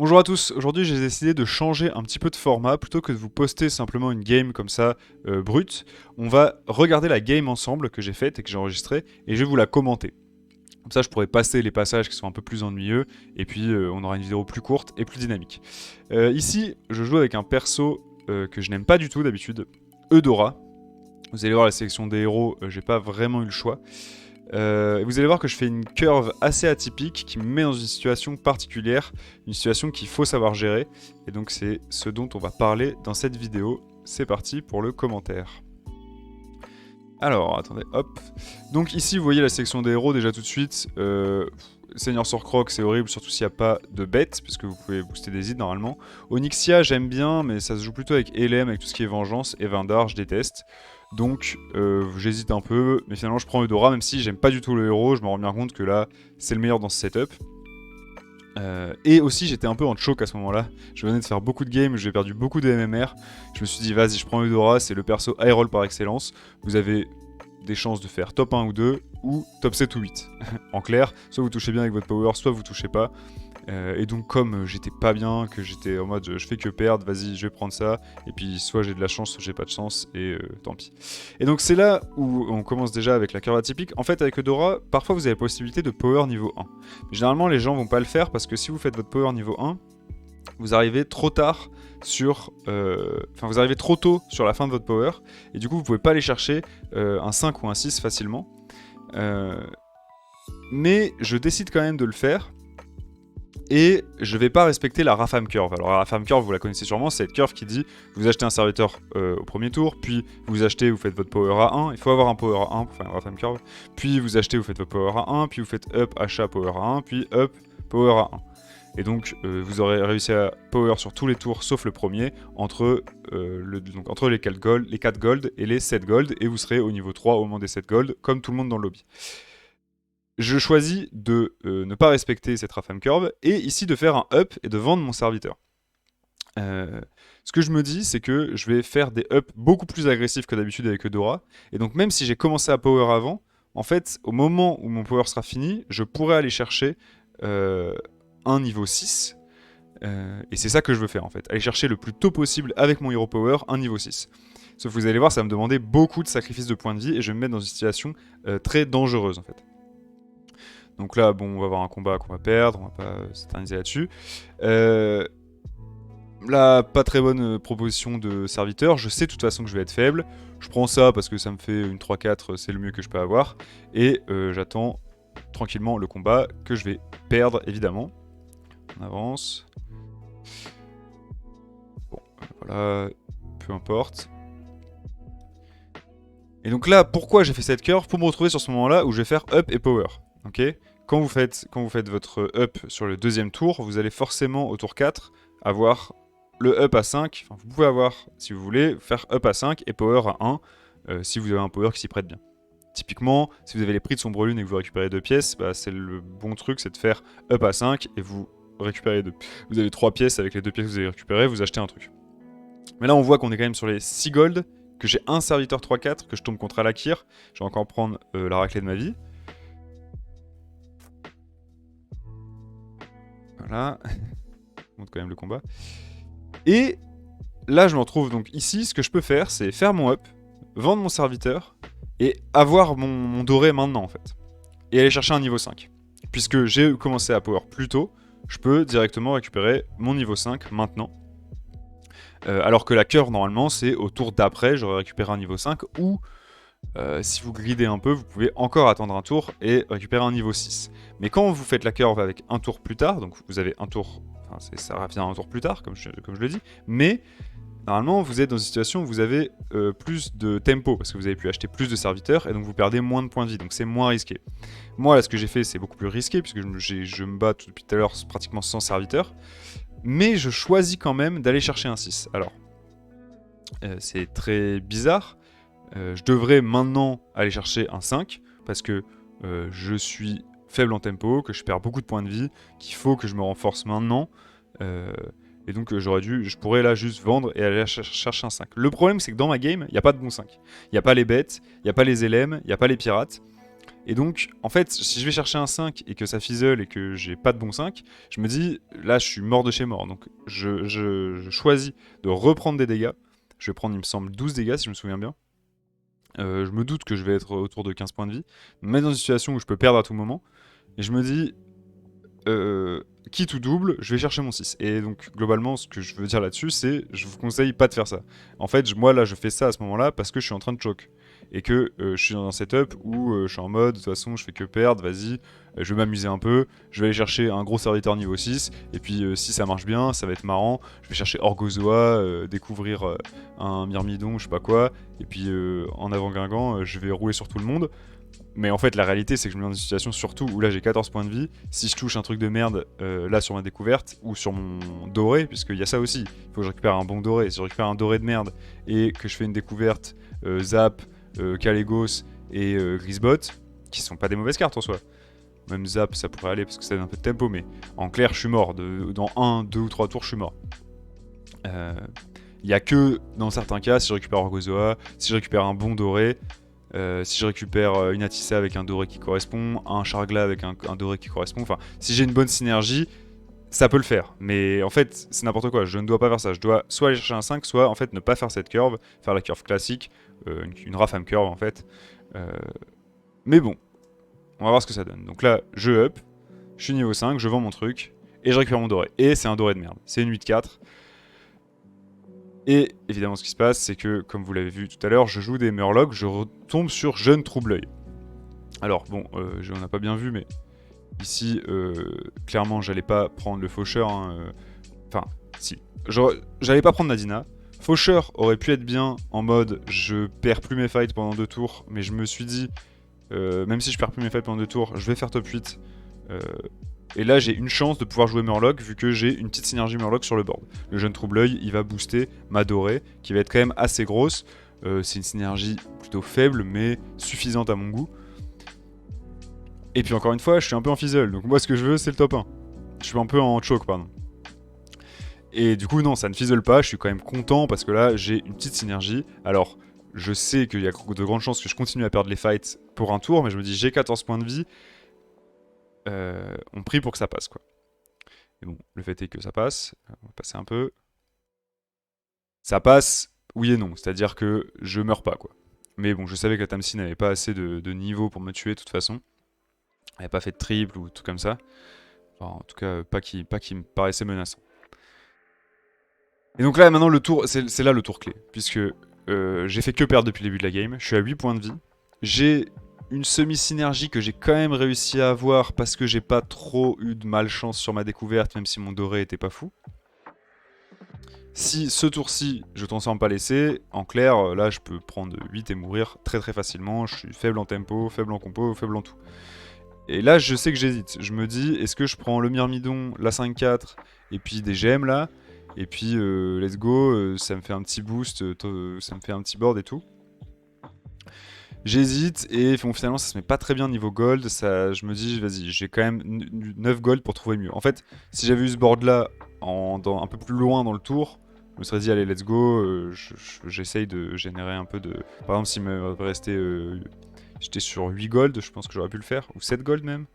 Bonjour à tous, aujourd'hui j'ai décidé de changer un petit peu de format, plutôt que de vous poster simplement une game comme ça, brute, on va regarder la game ensemble que j'ai faite et que j'ai enregistrée, et je vais vous la commenter. Comme ça je pourrais passer les passages qui sont un peu plus ennuyeux, et puis on aura une vidéo plus courte et plus dynamique. Ici, je joue avec un perso que je n'aime pas du tout d'habitude, Eudora. Vous allez voir la sélection des héros, j'ai pas vraiment eu le choix. Et vous allez voir que je fais une curve assez atypique qui me met dans une situation particulière, une situation qu'il faut savoir gérer. Et donc c'est ce dont on va parler dans cette vidéo. C'est parti pour le commentaire. Alors, attendez, hop. Donc ici, vous voyez la sélection des héros déjà tout de suite. Seigneur Sorcroc, c'est horrible, surtout s'il n'y a pas de bêtes, puisque vous pouvez booster des ids normalement. Onyxia, j'aime bien, mais ça se joue plutôt avec Elem, avec tout ce qui est vengeance. Et Vindar, je déteste. Donc j'hésite un peu, mais finalement je prends Eudora, même si j'aime pas du tout le héros, je me rends bien compte que là, c'est le meilleur dans ce setup. Et aussi j'étais un peu en choc à ce moment-là, je venais de faire beaucoup de games, j'ai perdu beaucoup de MMR, je me suis dit vas-y je prends Eudora, c'est le perso high roll par excellence, vous avez des chances de faire top 1 ou 2, ou top 7 ou 8. En clair, soit vous touchez bien avec votre power, soit vous touchez pas. Et donc comme j'étais pas bien, que j'étais en mode je fais que perdre, vas-y je vais prendre ça, et puis soit j'ai de la chance, soit j'ai pas de chance, et tant pis. Et donc c'est là où on commence déjà avec la curve atypique. En fait avec Eudora, parfois vous avez la possibilité de power niveau 1. Mais généralement les gens vont pas le faire parce que si vous faites votre power niveau 1, vous arrivez trop tard sur... Enfin vous arrivez trop tôt sur la fin de votre power, et du coup vous pouvez pas aller chercher un 5 ou un 6 facilement. Mais je décide quand même de le faire. Et je vais pas respecter la Rafam Curve. Alors la Rafam Curve, vous la connaissez sûrement, c'est cette curve qui dit vous achetez un serviteur au premier tour, puis vous achetez, vous faites votre power à 1, il faut avoir un power à 1 pour faire une Rafam Curve, puis vous achetez, vous faites votre power à 1, puis vous faites up, achat, power à 1, puis up, power à 1. Et donc vous aurez réussi à power sur tous les tours sauf le premier, entre les 4 gold et les 7 gold, et vous serez au niveau 3 au moment des 7 gold, comme tout le monde dans le lobby. Je choisis de ne pas respecter cette Rafam Curve, et ici de faire un up et de vendre mon serviteur. Ce que je me dis, c'est que je vais faire des ups beaucoup plus agressifs que d'habitude avec Eudora, et donc même si j'ai commencé à power avant, en fait, au moment où mon power sera fini, je pourrais aller chercher un niveau 6, et c'est ça que je veux faire en fait, aller chercher le plus tôt possible avec mon hero power un niveau 6. Sauf que vous allez voir, ça va me demander beaucoup de sacrifices de points de vie, et je vais me mettre dans une situation très dangereuse en fait. Donc là, bon, on va avoir un combat qu'on va perdre, on va pas s'éterniser là-dessus. Là, pas très bonne proposition de serviteur. Je sais de toute façon que je vais être faible. Je prends ça parce que ça me fait une 3-4, c'est le mieux que je peux avoir. Et j'attends tranquillement le combat que je vais perdre, évidemment. On avance. Bon, voilà, peu importe. Et donc là, pourquoi j'ai fait cette curve? Pour me retrouver sur ce moment-là où je vais faire up et power. Ok, quand vous faites votre up sur le deuxième tour, vous allez forcément au tour 4 avoir le up à 5. Enfin, vous pouvez avoir, si vous voulez, faire up à 5 et power à 1 si vous avez un power qui s'y prête bien. Typiquement, si vous avez les prix de sombre lune et que vous récupérez 2 pièces, bah, c'est le bon truc, c'est de faire up à 5 et vous récupérez 2. Vous avez 3 pièces, avec les 2 pièces que vous avez récupérées, vous achetez un truc. Mais là, on voit qu'on est quand même sur les 6 gold, que j'ai un serviteur 3-4, que je tombe contre Alakir. Je vais encore prendre la raclée de ma vie. Voilà. Je montre quand même le combat. Et là, je me retrouve donc ici. Ce que je peux faire, c'est faire mon up, vendre mon serviteur, et avoir mon doré maintenant, en fait. Et aller chercher un niveau 5. Puisque j'ai commencé à power plus tôt, je peux directement récupérer mon niveau 5 maintenant. Alors que la curve, normalement, c'est au tour d'après, j'aurais récupéré un niveau 5, ou si vous gridez un peu, vous pouvez encore attendre un tour et récupérer un niveau 6. Mais quand vous faites la curve avec un tour plus tard, donc vous avez un tour, enfin ça revient un tour plus tard, comme je le dis, mais normalement vous êtes dans une situation où vous avez plus de tempo, parce que vous avez pu acheter plus de serviteurs, et donc vous perdez moins de points de vie, donc c'est moins risqué. Moi là ce que j'ai fait c'est beaucoup plus risqué, puisque je me bats depuis tout à l'heure pratiquement sans serviteurs, mais je choisis quand même d'aller chercher un 6. Alors, c'est très bizarre. Je devrais maintenant aller chercher un 5 parce que je suis faible en tempo, que je perds beaucoup de points de vie, qu'il faut que je me renforce maintenant. Et donc je pourrais là juste vendre et aller chercher un 5. Le problème c'est que dans ma game, il n'y a pas de bon 5. Il n'y a pas les bêtes, il n'y a pas les LM, il n'y a pas les pirates. Et donc, en fait, si je vais chercher un 5 et que ça fizzle et que j'ai pas de bon 5, je me dis, là, je suis mort de chez mort. Donc, je choisis de reprendre des dégâts. Je vais prendre, il me semble, 12 dégâts, si je me souviens bien. Je me doute que je vais être autour de 15 points de vie. Me mettre dans une situation où je peux perdre à tout moment. Et je me dis, quitte ou double, je vais chercher mon 6. Et donc, globalement, ce que je veux dire là-dessus, c'est je vous conseille pas de faire ça. En fait, moi, là, je fais ça à ce moment-là parce que je suis en train de choke. Et que je suis dans un setup où je suis en mode, de toute façon, je fais que perdre, vas-y, je vais m'amuser un peu, je vais aller chercher un gros serviteur niveau 6, et puis si ça marche bien, ça va être marrant, je vais chercher Orgozoa, découvrir un Myrmidon, je sais pas quoi, et puis en avant Guingamp, je vais rouler sur tout le monde. Mais en fait, la réalité, c'est que je me mets dans une situation surtout où là j'ai 14 points de vie. Si je touche un truc de merde là sur ma découverte ou sur mon doré, puisqu'il y a ça aussi, il faut que je récupère un bon doré. Si je récupère un doré de merde et que je fais une découverte Zap, Kalégos et Grisbot, qui sont pas des mauvaises cartes en soi. Même Zap, ça pourrait aller parce que ça donne un peu de tempo, mais en clair, je suis mort. Dans 1, 2 ou 3 tours, je suis mort. Il y a que dans certains cas, si je récupère Orgozoa, si je récupère un bon doré. Si je récupère une Atissa avec un doré qui correspond, un Chargla avec un doré qui correspond, enfin, si j'ai une bonne synergie, ça peut le faire. Mais en fait, c'est n'importe quoi, je ne dois pas faire ça. Je dois soit aller chercher un 5, soit en fait ne pas faire cette curve, faire la curve classique, une Rafam curve en fait. Mais bon, on va voir ce que ça donne. Donc là, je up, je suis niveau 5, je vends mon truc, et je récupère mon doré. Et c'est un doré de merde, c'est une 8-4. Et évidemment, ce qui se passe, c'est que, comme vous l'avez vu tout à l'heure, je joue des Murlocs, je retombe sur Jeune Trouble-Œil. Alors, bon, on n'a pas bien vu, mais ici, clairement, j'allais pas prendre le Faucheur. Enfin, si. J'allais pas prendre Nadina. Faucheur aurait pu être bien en mode je perds plus mes fights pendant 2 tours, mais je me suis dit, même si je perds plus mes fights pendant 2 tours, je vais faire top 8. Et là, j'ai une chance de pouvoir jouer Murloc vu que j'ai une petite synergie Murloc sur le board. Le jeune Trouble-Œil, il va booster ma dorée, qui va être quand même assez grosse. C'est une synergie plutôt faible, mais suffisante à mon goût. Et puis encore une fois, je suis un peu en fizzle, donc moi ce que je veux, c'est le top 1. Je suis un peu en choke, pardon. Et du coup, non, ça ne fizzle pas, je suis quand même content parce que là, j'ai une petite synergie. Alors, je sais qu'il y a de grandes chances que je continue à perdre les fights pour un tour, mais je me dis, j'ai 14 points de vie. On prie pour que ça passe, quoi. Et bon, le fait est que ça passe. On va passer un peu. Ça passe, oui et non. C'est-à-dire que je meurs pas, quoi. Mais bon, je savais que la Tamsin n'avait pas assez de niveau pour me tuer, de toute façon. Elle n'avait pas fait de triple ou tout comme ça. Enfin, en tout cas, pas qui me paraissait menaçant. Et donc là, maintenant, le tour, c'est là le tour clé. Puisque j'ai fait que perdre depuis le début de la game. Je suis à 8 points de vie. J'ai une semi-synergie que j'ai quand même réussi à avoir parce que j'ai pas trop eu de malchance sur ma découverte, même si mon doré était pas fou. Si ce tour-ci, je transforme pas l'essai, en clair, là je peux prendre 8 et mourir très très facilement. Je suis faible en tempo, faible en compo, faible en tout. Et là, je sais que j'hésite. Je me dis, est-ce que je prends le Myrmidon, la 5-4, et puis des gemmes là, et puis let's go, ça me fait un petit boost, ça me fait un petit board et tout. J'hésite et finalement ça se met pas très bien niveau gold. Ça, je me dis, vas-y, j'ai quand même 9 gold pour trouver mieux. En fait, si j'avais eu ce board là un peu plus loin dans le tour, je me serais dit, allez, let's go, j'essaye de générer un peu de. Par exemple, s'il me restait. J'étais sur 8 gold, je pense que j'aurais pu le faire. Ou 7 gold même.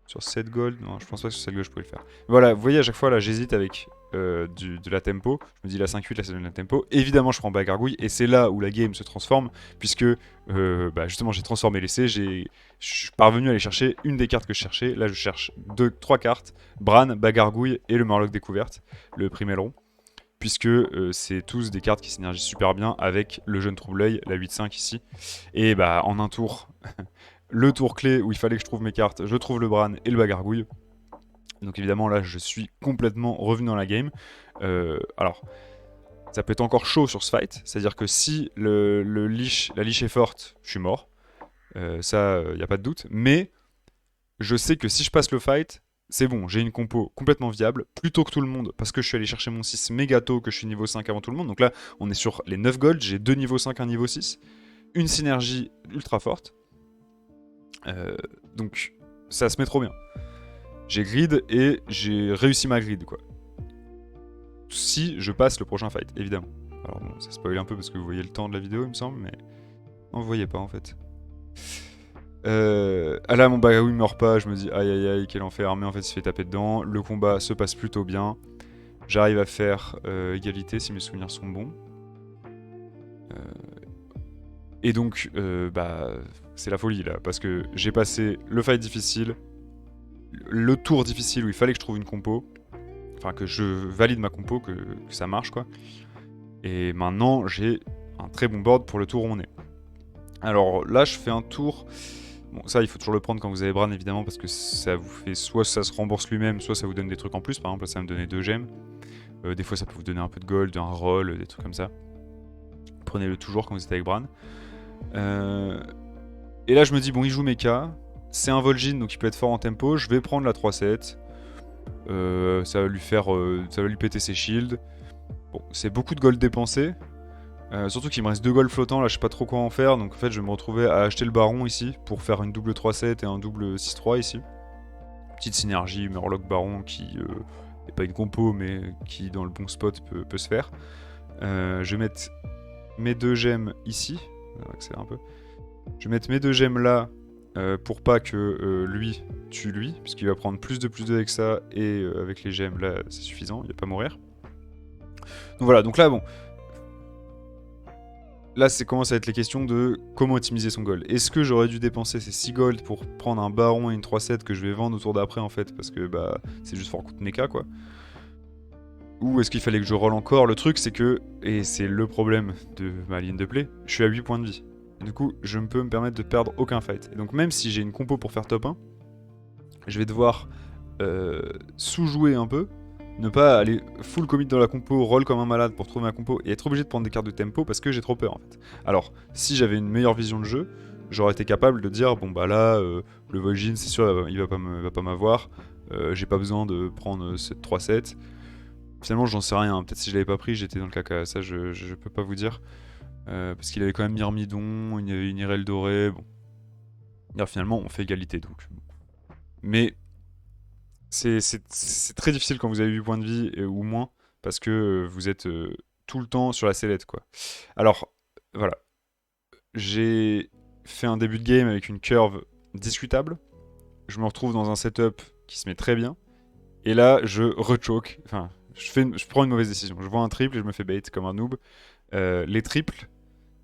Sur 7 gold, non, je pense pas que sur 7 gold je pouvais le faire. Voilà, vous voyez, à chaque fois là, j'hésite avec de la tempo. Je me dis la 5-8, là ça donne la tempo. Évidemment, je prends Bagargouille et c'est là où la game se transforme, puisque justement j'ai transformé l'essai. Je suis parvenu à aller chercher une des cartes que je cherchais. Là, je cherche 3 cartes: Bran, Bagargouille et le Murloc découverte, le Primelron. Puisque c'est tous des cartes qui synergisent super bien avec le jeune Trouble-Œil, la 8-5 ici. Et bah en un tour, le tour clé où il fallait que je trouve mes cartes, je trouve le Bran et le Bagargouille. Donc évidemment là je suis complètement revenu dans la game. Alors ça peut être encore chaud sur ce fight, c'est-à-dire que si la leash est forte, je suis mort. Ça, y a pas de doute. Mais je sais que si je passe le fight, c'est bon, j'ai une compo complètement viable, plus tôt que tout le monde, parce que je suis allé chercher mon 6 méga tôt, que je suis niveau 5 avant tout le monde. Donc là, on est sur les 9 gold, j'ai 2 niveaux 5, un niveau 6. Une synergie ultra forte. Donc ça se met trop bien. J'ai grid et j'ai réussi ma grid, quoi. Si je passe le prochain fight, évidemment. Alors bon, ça spoil un peu parce que vous voyez le temps de la vidéo, il me semble, mais non, vous voyez pas en fait. Ah là, mon Bagaou il meurt pas, je me dis aïe aïe aïe, quel enfer, mais en fait il se fait taper dedans. Le combat se passe plutôt bien. J'arrive à faire égalité si mes souvenirs sont bons. Et donc, bah, c'est la folie là, parce que j'ai passé le fight difficile, le tour difficile où il fallait que je trouve une compo, enfin que je valide ma compo, que ça marche quoi. Et maintenant, j'ai un très bon board pour le tour où on est. Alors là, je fais un tour. Bon, ça, il faut toujours le prendre quand vous avez Bran, évidemment, parce que ça vous fait soit ça se rembourse lui-même, soit ça vous donne des trucs en plus. Par exemple, là, ça me donnait 2 gemmes. Des fois, ça peut vous donner un peu de gold, un roll, des trucs comme ça. Prenez-le toujours quand vous êtes avec Bran. Et là, je me dis, bon, il joue mecha. C'est un Vol'jin, donc il peut être fort en tempo. Je vais prendre la 3-7. Ça va lui faire, ça va lui péter ses shields. Bon, c'est beaucoup de gold dépensé. Surtout qu'il me reste 2 gold flottants, là je sais pas trop quoi en faire, donc en fait je vais me retrouver à acheter le baron ici pour faire une double 3-7 et un double 6-3 ici. Petite synergie Murloc baron qui n'est pas une compo mais qui dans le bon spot peut se faire. Je vais mettre mes 2 gemmes ici, on va accélérer un peu. Je vais mettre mes 2 gemmes là pour pas que lui tue lui, puisqu'il va prendre plus de 2 avec ça et avec les gemmes là c'est suffisant, il va pas mourir. Donc voilà, donc là bon. Là, c'est commence à être les questions de comment optimiser son gold. Est-ce que j'aurais dû dépenser ces 6 gold pour prendre un baron et une 3-7 que je vais vendre au tour d'après en fait, parce que bah c'est juste fort coup de mecha quoi. Ou est-ce qu'il fallait que je roll encore? Le truc c'est que, et c'est le problème de ma ligne de play, je suis à 8 points de vie. Et du coup, je ne peux me permettre de perdre aucun fight. Et donc même si j'ai une compo pour faire top 1, je vais devoir sous-jouer un peu, ne pas aller full commit dans la compo, roll comme un malade pour trouver ma compo et être obligé de prendre des cartes de tempo parce que j'ai trop peur en fait. Alors, si j'avais une meilleure vision de jeu, j'aurais été capable de dire bon bah là, le Vol'jin c'est sûr il va pas m'avoir, j'ai pas besoin de prendre cette 3-7. Finalement j'en sais rien, peut-être si je l'avais pas pris j'étais dans le caca, ça je peux pas vous dire. Parce qu'il avait quand même Myrmidon, il y avait une Irel dorée, bon. Et finalement on fait égalité donc. Mais c'est très difficile quand vous avez 8 points de vie ou moins, parce que vous êtes tout le temps sur la sellette, quoi. Alors, voilà. J'ai fait un début de game avec une curve discutable. Je me retrouve dans un setup qui se met très bien. Et là, je rechoke. Enfin, je prends une mauvaise décision. Je vois un triple et je me fais bait comme un noob. Les triples,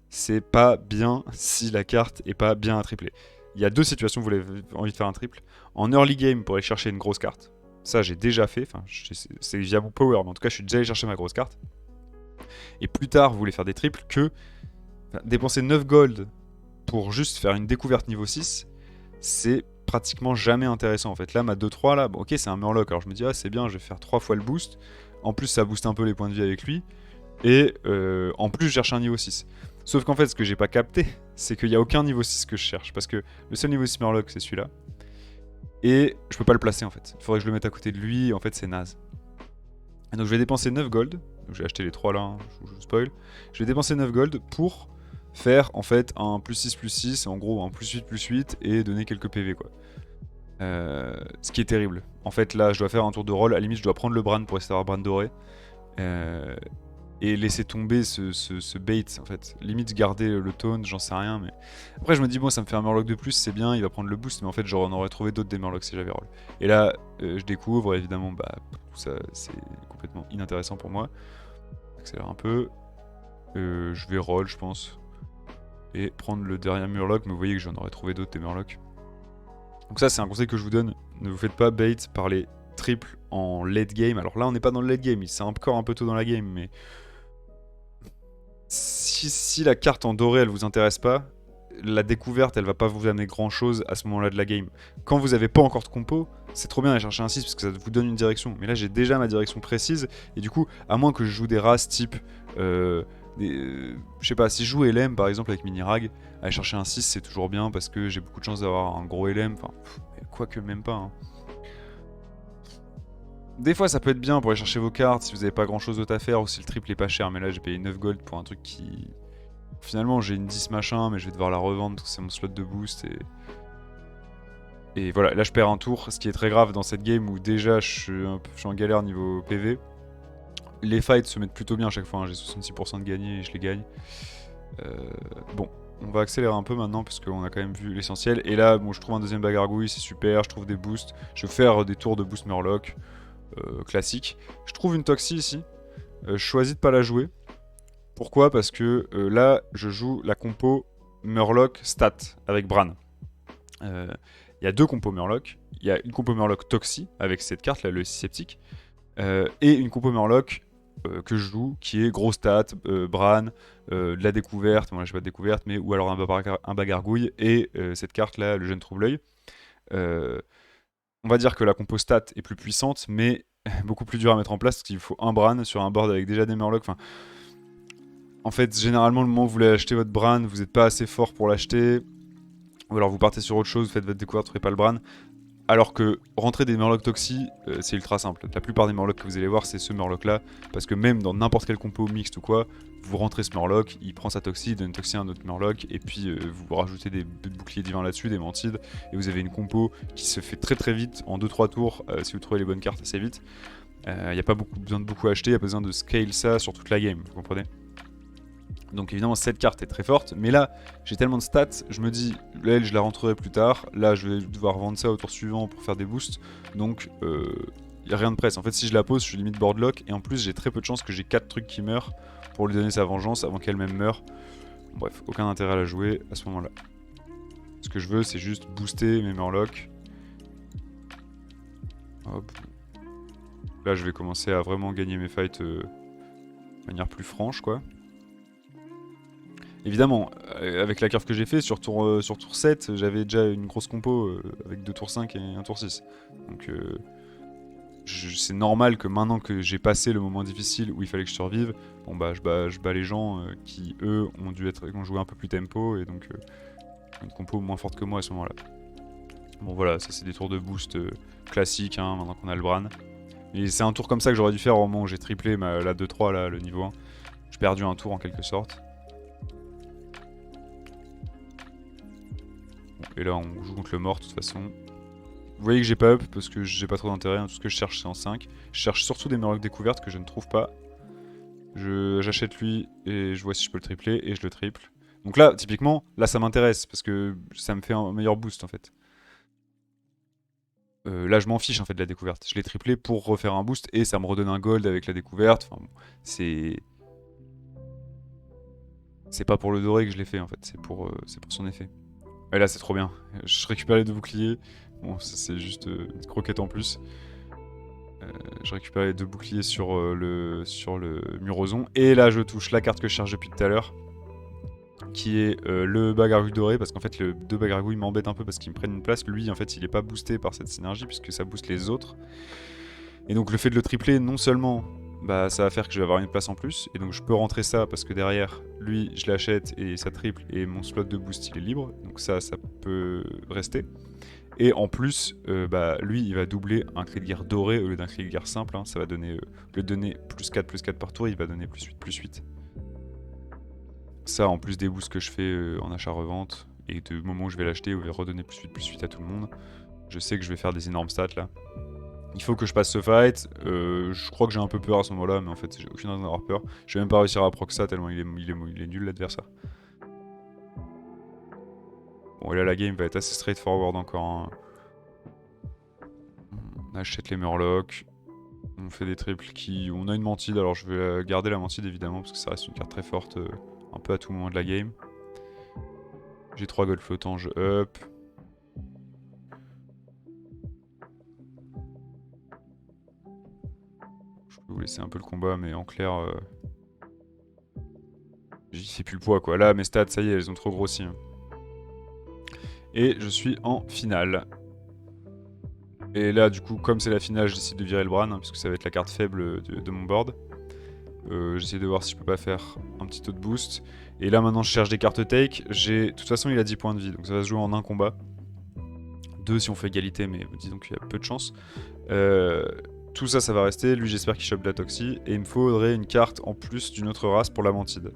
c'est pas bien si la carte est pas bien à tripler. Il y a 2 situations où vous avez envie de faire un triple. En early game pour aller chercher une grosse carte. Ça j'ai déjà fait, enfin c'est via power, mais en tout cas je suis déjà allé chercher ma grosse carte. Et plus tard vous voulez faire des triples que dépenser 9 gold pour juste faire une découverte niveau 6, c'est pratiquement jamais intéressant en fait. Là ma 2-3 là, bon, ok c'est un Murloc, alors je me dis ah c'est bien, je vais faire 3 fois le boost. En plus ça booste un peu les points de vie avec lui. Et en plus je cherche un niveau 6. Sauf qu'en fait ce que j'ai pas capté, c'est qu'il n'y a aucun niveau 6 que je cherche. Parce que le seul niveau 6 Murloc c'est celui-là. Et je peux pas le placer en fait. Il faudrait que je le mette à côté de lui, et en fait c'est naze. Et donc je vais dépenser 9 gold. Donc j'ai acheté les 3 là, hein, je vous spoil. Je vais dépenser 9 gold pour faire en fait un plus 6, en gros un plus 8 et donner quelques PV quoi. Ce qui est terrible. En fait là je dois faire un tour de roll, à la limite je dois prendre le Bran pour essayer d'avoir Bran doré. Et laisser tomber ce bait en fait. Limite garder le taunt, j'en sais rien, mais. Après je me dis bon ça me fait un Murloc de plus, c'est bien, il va prendre le boost, mais en fait j'en aurais trouvé d'autres des Murlocs si j'avais roll. Et là je découvre évidemment bah tout ça c'est complètement inintéressant pour moi. J'accélère un peu. Je vais roll je pense. Et prendre le dernier Murloc, mais vous voyez que j'en aurais trouvé d'autres des Murlocs. Donc ça c'est un conseil que je vous donne, ne vous faites pas bait par les triples en late game. Alors là on n'est pas dans le late game, c'est encore un peu tôt dans la game, mais si la carte en doré elle vous intéresse pas, la découverte elle va pas vous amener grand chose à ce moment là de la game. Quand vous avez pas encore de compo, c'est trop bien d'aller chercher un 6 parce que ça vous donne une direction. Mais là j'ai déjà ma direction précise et du coup, à moins que je joue des races type. Je sais pas, si je joue LM par exemple avec Mini-Rag, aller chercher un 6 c'est toujours bien parce que j'ai beaucoup de chance d'avoir un gros LM. Enfin, quoique même pas. Hein. Des fois ça peut être bien pour aller chercher vos cartes si vous avez pas grand chose d'autre à faire ou si le triple est pas cher, mais là j'ai payé 9 gold pour un truc qui. Finalement j'ai une 10 machin, mais je vais devoir la revendre parce que c'est mon slot de boost et voilà, là je perds un tour, ce qui est très grave dans cette game où déjà je suis en galère niveau PV. Les fights se mettent plutôt bien à chaque fois, hein. J'ai 66% de gagner et je les gagne. Bon, On va accélérer un peu maintenant parce qu'on a quand même vu l'essentiel. Et là, bon, je trouve un deuxième bagargouille, c'est super. Je trouve des boosts. Je vais faire des tours de boost Murloc classique. Je trouve une Toxie ici. Je choisis de pas la jouer. Pourquoi? Parce que là, je joue la compo Murloc stat avec Bran. Il y a deux compos Murloc. Il y a une compo Murloc Toxie avec cette carte là, le sceptique. Et une compo Murloc que je joue qui est gros stat, Bran, de la découverte, moi j'ai pas de découverte, mais ou alors un bagargouille et cette carte là, le jeune trouble-œil. On va dire que la compo stat est plus puissante, mais beaucoup plus dure à mettre en place parce qu'il faut un Bran sur un board avec déjà des Murlocs. Enfin, en fait, généralement, le moment où vous voulez acheter votre Bran, vous n'êtes pas assez fort pour l'acheter. Ou alors vous partez sur autre chose, vous faites votre découverte, vous ne trouvez pas le Bran. Alors que rentrer des Murlocs Toxie, c'est ultra simple. La plupart des Murlocs que vous allez voir, c'est ce Murloc là. Parce que même dans n'importe quel compo mixte ou quoi, vous rentrez ce Murloc, il prend sa Toxie, il donne une Toxie à un autre Murloc, et puis vous rajoutez des boucliers divins là-dessus, des mantides, et vous avez une compo qui se fait très très vite, en 2-3 tours, si vous trouvez les bonnes cartes assez vite. Il n'y a pas besoin de beaucoup acheter, il y a besoin de scale ça sur toute la game, vous comprenez? Donc évidemment cette carte est très forte, mais là j'ai tellement de stats, je me dis, elle je la rentrerai plus tard, là je vais devoir vendre ça au tour suivant pour faire des boosts, donc il n'y a rien de presse. En fait si je la pose je suis limite boardlock, et en plus j'ai très peu de chances que j'ai 4 trucs qui meurent pour lui donner sa vengeance avant qu'elle-même meure. Bref, aucun intérêt à la jouer à ce moment là. Ce que je veux c'est juste booster mes Murlocs. Hop. Là je vais commencer à vraiment gagner mes fights de manière plus franche quoi. Évidemment, avec la curve que j'ai fait, sur tour 7, j'avais déjà une grosse compo avec 2 tours 5 et un tour 6. Donc c'est normal que maintenant que j'ai passé le moment difficile où il fallait que je survive, bon bah je bats les gens qui eux ont joué un peu plus tempo et donc une compo moins forte que moi à ce moment-là. Bon voilà, ça c'est des tours de boost classiques hein, maintenant qu'on a le Bran. Et c'est un tour comme ça que j'aurais dû faire au moment où j'ai triplé la 2-3 là, le niveau 1. J'ai perdu un tour en quelque sorte. Et là on joue contre le mort de toute façon. Vous voyez que j'ai pas up parce que j'ai pas trop d'intérêt, hein. Tout ce que je cherche c'est en 5. Je cherche surtout des Murlocs découvertes que je ne trouve pas. J'achète lui et je vois si je peux le tripler et je le triple. Donc là typiquement, là ça m'intéresse parce que ça me fait un meilleur boost en fait. Là je m'en fiche en fait de la découverte. Je l'ai triplé pour refaire un boost et ça me redonne un gold avec la découverte. Enfin bon, c'est pas pour le doré que je l'ai fait en fait, c'est pour son effet. Et là c'est trop bien, je récupère les deux boucliers, bon ça c'est juste une croquette en plus. Je récupère les deux boucliers sur le Murozon, et là je touche la carte que je cherche depuis tout à l'heure, qui est le bagargouille doré, parce qu'en fait le deux bagargouilles m'embête un peu parce qu'ils me prennent une place. Lui en fait il est pas boosté par cette synergie puisque ça booste les autres. Et donc le fait de le tripler, non seulement bah, ça va faire que je vais avoir une place en plus, et donc je peux rentrer ça parce que derrière, lui, je l'achète et ça triple, et mon slot de boost il est libre, donc ça peut rester. Et en plus, bah, lui, il va doubler un cri de guerre doré au lieu d'un cri de guerre simple, hein. Ça va donner, au lieu de donner plus 4 par tour, il va donner plus 8. Ça, en plus des boosts que je fais en achat-revente, et du moment où je vais l'acheter, où il va redonner plus 8 à tout le monde, je sais que je vais faire des énormes stats là. Il faut que je passe ce fight. Je crois que j'ai un peu peur à ce moment-là, mais en fait, j'ai aucune raison d'avoir peur. Je vais même pas réussir à proc ça tellement il est nul l'adversaire. Bon, et là, la game va être assez straightforward encore. Hein. On achète les Murlocs. On fait des triples qui. On a une mantide, alors je vais garder la mantide évidemment, parce que ça reste une carte très forte un peu à tout moment de la game. J'ai 3 gold flottants, je up. Je peux vous laisser un peu le combat, mais en clair. J'y fais plus le poids quoi. Là, mes stats, ça y est, elles ont trop grossi. Hein. Et je suis en finale. Et là, du coup, comme c'est la finale, je décide de virer le Bran, hein, puisque ça va être la carte faible de mon board. J'essaie de voir si je peux pas faire un petit taux de boost. Et là, maintenant, je cherche des cartes take. De toute façon, il a 10 points de vie, donc ça va se jouer en un combat. 2 si on fait égalité, mais disons qu'il y a peu de chance. Tout ça, ça va rester. Lui, j'espère qu'il chope de la Toxie. Et il me faudrait une carte en plus d'une autre race pour la Mantide.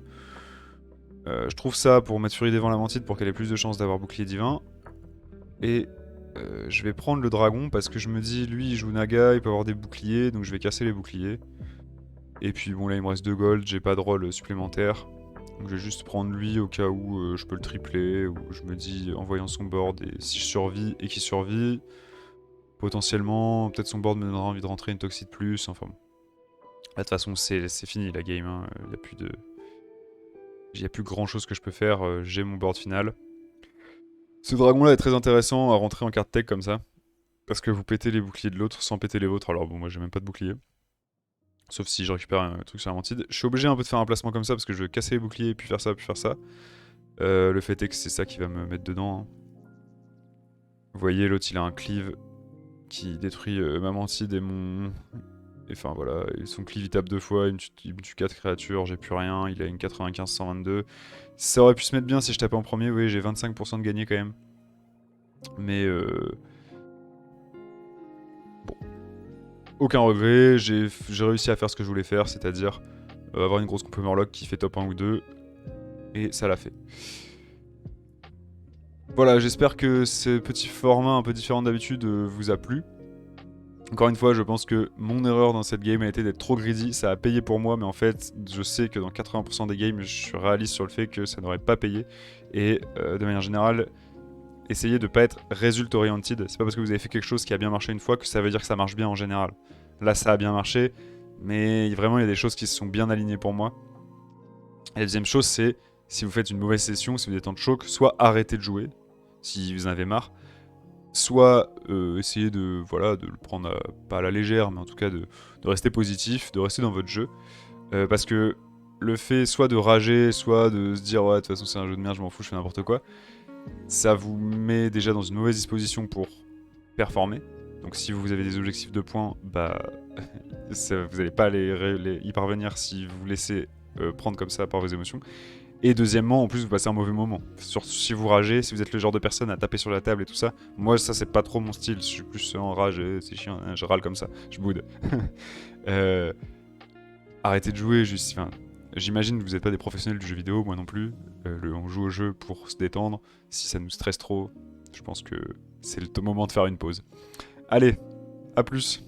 Je trouve ça pour mettre Furie devant la Mantide pour qu'elle ait plus de chances d'avoir bouclier divin. Et je vais prendre le dragon parce que je me dis, lui il joue Naga, il peut avoir des boucliers, donc je vais casser les boucliers. Et puis bon là il me reste 2 gold, j'ai pas de rôle supplémentaire. Donc je vais juste prendre lui au cas où je peux le tripler, ou je me dis en voyant son board, et si je survis et qu'il survit, potentiellement, peut-être son board me donnera envie de rentrer une Toxie de plus, enfin bon. Là, de toute façon, c'est fini la game, hein. Il y a plus grand chose que je peux faire, j'ai mon board final. Ce dragon là est très intéressant à rentrer en carte tech comme ça, parce que vous pétez les boucliers de l'autre sans péter les vôtres. Alors bon, moi j'ai même pas de bouclier. Sauf si je récupère un truc sur la mantide. Je suis obligé un peu de faire un placement comme ça parce que je veux casser les boucliers, puis faire ça, puis faire ça. Le fait est que c'est ça qui va me mettre dedans, hein. Vous voyez, l'autre il a un cleave qui détruit ma mantide et mon... Enfin voilà, et son cleave il tape 2 fois, il me tue 4 créatures, j'ai plus rien, il a une 95-122. Ça aurait pu se mettre bien si je tapais en premier, oui j'ai 25% de gagné quand même. Mais bon, aucun regret, j'ai réussi à faire ce que je voulais faire, c'est-à-dire avoir une grosse compo Murloc qui fait top 1 ou 2, et ça l'a fait. Voilà, j'espère que ce petit format un peu différent d'habitude vous a plu. Encore une fois, je pense que mon erreur dans cette game a été d'être trop greedy, ça a payé pour moi, mais en fait, je sais que dans 80% des games, je suis réaliste sur le fait que ça n'aurait pas payé. Et de manière générale, essayez de pas être result oriented. C'est pas parce que vous avez fait quelque chose qui a bien marché une fois que ça veut dire que ça marche bien en général. Là, ça a bien marché, mais vraiment, il y a des choses qui se sont bien alignées pour moi. Et la deuxième chose, c'est si vous faites une mauvaise session, si vous êtes en choc, soit arrêtez de jouer, si vous en avez marre, soit essayer de, voilà, de le prendre pas à la légère, mais en tout cas de rester positif, de rester dans votre jeu. Parce que le fait soit de rager, soit de se dire ouais de toute façon c'est un jeu de merde, je m'en fous, je fais n'importe quoi, ça vous met déjà dans une mauvaise disposition pour performer. Donc si vous avez des objectifs de points, bah vous n'allez pas y parvenir si vous vous laissez prendre comme ça par vos émotions. Et deuxièmement, en plus, vous passez un mauvais moment. Surtout si vous ragez, si vous êtes le genre de personne à taper sur la table et tout ça. Moi, ça, c'est pas trop mon style. Je suis plus en rage, c'est chiant, hein, je râle comme ça, je boude. Arrêtez de jouer, juste. Enfin, j'imagine que vous n'êtes pas des professionnels du jeu vidéo, moi non plus. On joue au jeu pour se détendre. Si ça nous stresse trop, je pense que c'est le moment de faire une pause. Allez, à plus.